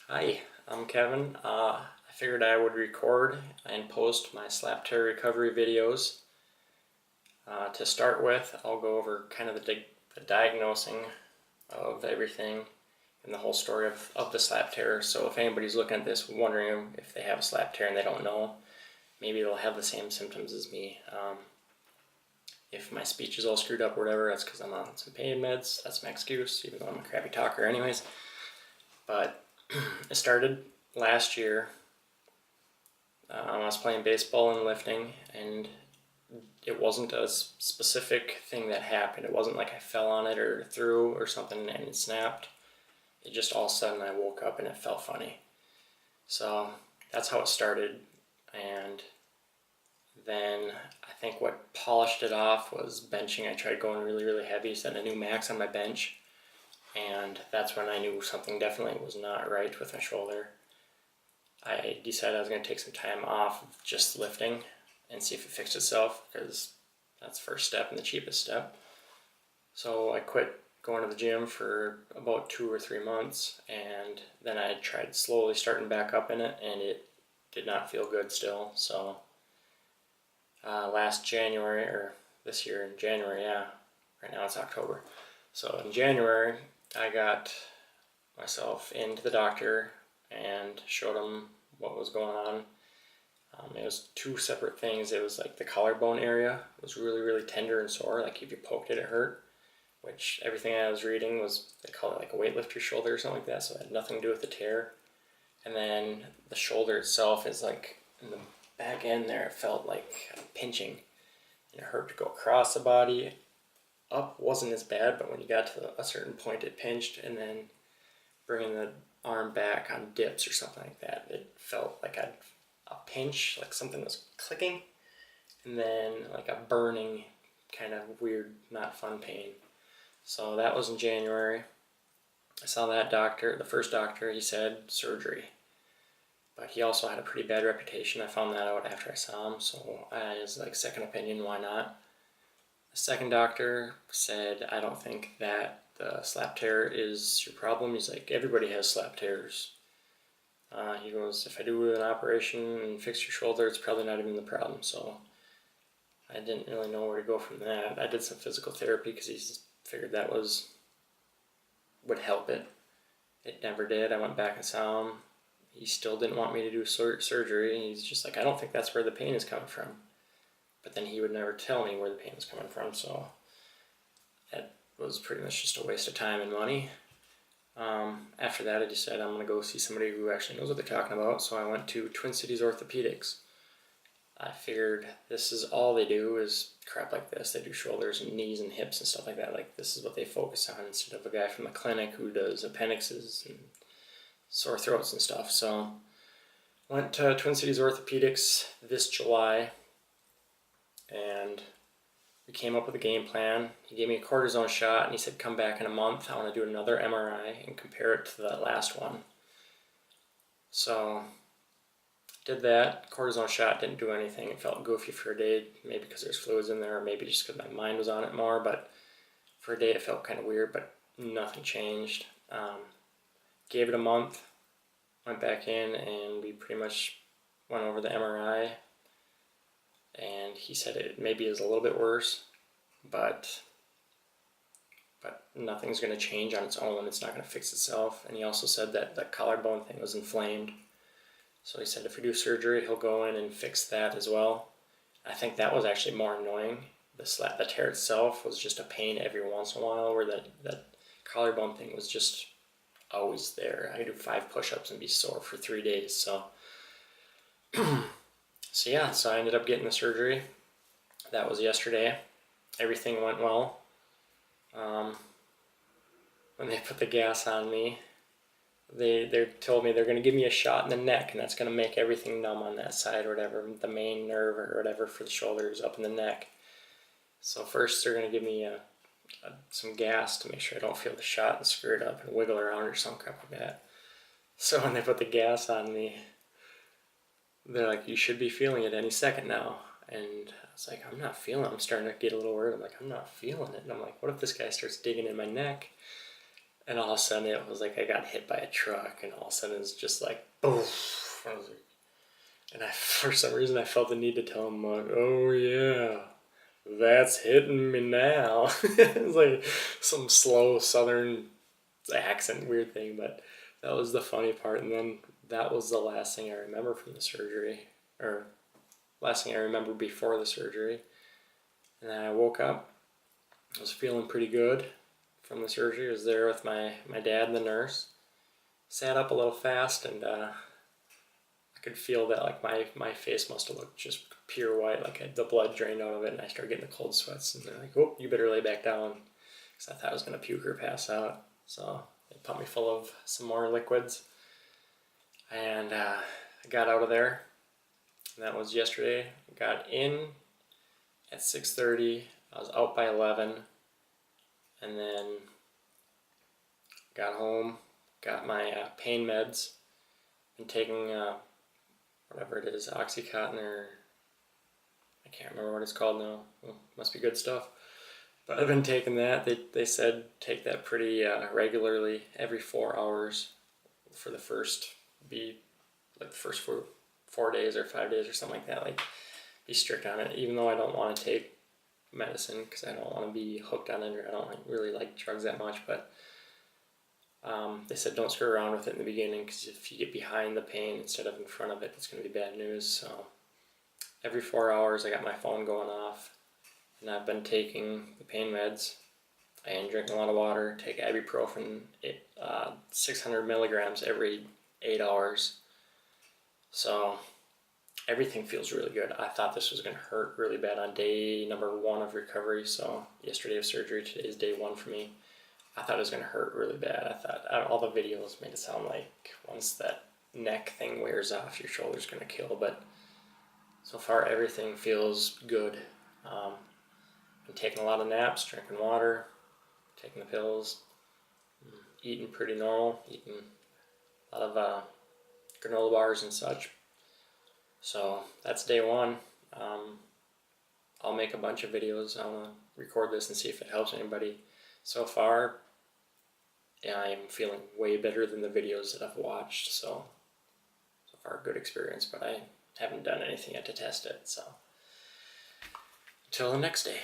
Hi, I'm Kevin. I figured I would record and post my slap tear recovery videos. To start with, I'll go over kind of the diagnosing of everything and the whole story of the slap tear. So if anybody's looking at this wondering if they have a slap tear and they don't know, maybe they'll have the same symptoms as me. If my speech is all screwed up or whatever, that's because I'm on some pain meds. That's my excuse, even though I'm a crappy talker anyways. But it started last year. I was playing baseball and lifting, and it wasn't a specific thing that happened. It wasn't like I fell on it or threw or something and it snapped. It just all of a sudden I woke up and it felt funny. So that's how it started. And then I think what polished it off was benching. I tried going really, really heavy, setting a new max on my bench. And that's when I knew something definitely was not right with my shoulder. I decided I was going to take some time off of just lifting and see if it fixed itself, because that's the first step and the cheapest step. So I quit going to the gym for about 2 or 3 months, and then I tried slowly starting back up in it, and it did not feel good still. So last January, or this year in January, right now it's October. So in January, I got myself into the doctor and showed him what was going on. It was 2 separate things. It was like the collarbone area was really, really tender and sore. Like if you poked it, it hurt. Which everything I was reading was, they call it like a weightlifter shoulder or something like that. So it had nothing to do with the tear. And then the shoulder itself is like in the back end there. It felt like pinching, and it hurt to go across the body. Up wasn't as bad, but when you got to a certain point, it pinched, and then bringing the arm back on dips or something like that, it felt like a pinch, like something was clicking, and then like a burning kind of weird, not fun pain. So that was in January. I saw that doctor, the first doctor. He said surgery, but he also had a pretty bad reputation. I found that out after I saw him, so I was like, second opinion, why not? The second doctor said, I don't think that the slap tear is your problem. He's like, everybody has slap tears. He goes, if I do an operation and fix your shoulder, it's probably not even the problem. So I didn't really know where to go from that. I did some physical therapy because he figured that would help it. It never did. I went back and saw him. He still didn't want me to do surgery. He's just like, I don't think that's where the pain is coming from. But then he would never tell me where the pain was coming from, so that was pretty much just a waste of time and money. After that, I decided I'm going to go see somebody who actually knows what they're talking about, so I went to Twin Cities Orthopedics. I figured this is all they do is crap like this. They do shoulders and knees and hips and stuff like that. Like, this is what they focus on, instead of a guy from the clinic who does appendixes and sore throats and stuff. So went to Twin Cities Orthopedics this July, and we came up with a game plan. He gave me a cortisone shot, and he said, come back in a month. I want to do another MRI and compare it to the last one. So did that. Cortisone shot didn't do anything. It felt goofy for a day, maybe because there's fluids in there, or maybe just because my mind was on it more. But for a day it felt kind of weird, but nothing changed. Gave it a month, went back in, and we pretty much went over the MRI. And he said it maybe is a little bit worse, but nothing's going to change on its own. It's not going to fix itself. And he also said that the collarbone thing was inflamed. So he said if we do surgery, he'll go in and fix that as well. I think that was actually more annoying. The tear itself was just a pain every once in a while, where that collarbone thing was just always there. I could do 5 push-ups and be sore for 3 days. So so I ended up getting the surgery. That was yesterday. Everything went well. When they put the gas on me, they told me they're going to give me a shot in the neck, and that's going to make everything numb on that side or whatever. The main nerve or whatever for the shoulder is up in the neck. So first they're going to give me some gas to make sure I don't feel the shot and screw it up and wiggle around or some crap like that. So when they put the gas on me, they're like, you should be feeling it any second now. And I was like, I'm not feeling it. I'm starting to get a little worried. I'm like, I'm not feeling it. And I'm like, what if this guy starts digging in my neck? And all of a sudden it was like I got hit by a truck, and all of a sudden it's just like boom. I was like, and for some reason I felt the need to tell him, like, oh yeah, that's hitting me now. It's like some slow southern accent, weird thing, but that was the funny part. And then that was the last thing I remember from the surgery, or last thing I remember before the surgery. And then I woke up, I was feeling pretty good from the surgery. I was there with my dad and the nurse. Sat up a little fast, and I could feel that like my face must have looked just pure white, like the blood drained out of it, and I started getting the cold sweats. And they're like, "Oh, you better lay back down," because I thought I was gonna puke or pass out. So they pumped me full of some more liquids, and I got out of there. And that was yesterday. I got in at 6:30. I was out by 11, and then got home, got my pain meds, and taking whatever it is, Oxycontin, or I can't remember what it's called now. Well, must be good stuff. But I've been taking that. They said take that pretty regularly, every 4 hours for the first the first 4 days or 5 days or something like that. Like, be strict on it, even though I don't want to take medicine because I don't want to be hooked on it, or I don't really like drugs that much. But they said don't screw around with it in the beginning, because if you get behind the pain instead of in front of it, it's going to be bad news. So every 4 hours I got my phone going off, and I've been taking the pain meds. I am drinking a lot of water, take ibuprofen, 600 milligrams every 8 hours. So everything feels really good. I thought this was going to hurt really bad on day number 1 of recovery. So yesterday was surgery, today is day 1 for me. I thought it was going to hurt really bad. I thought all the videos made it sound like once that neck thing wears off, your shoulder's going to kill. But so far, everything feels good. I'm taking a lot of naps, drinking water, taking the pills, eating pretty normal, eating a lot of granola bars and such. So that's day 1. I'll make a bunch of videos. I want to record this and see if it helps anybody. So far, yeah, I am feeling way better than the videos that I've watched. So far, good experience, but I haven't done anything yet to test it. So until the next day.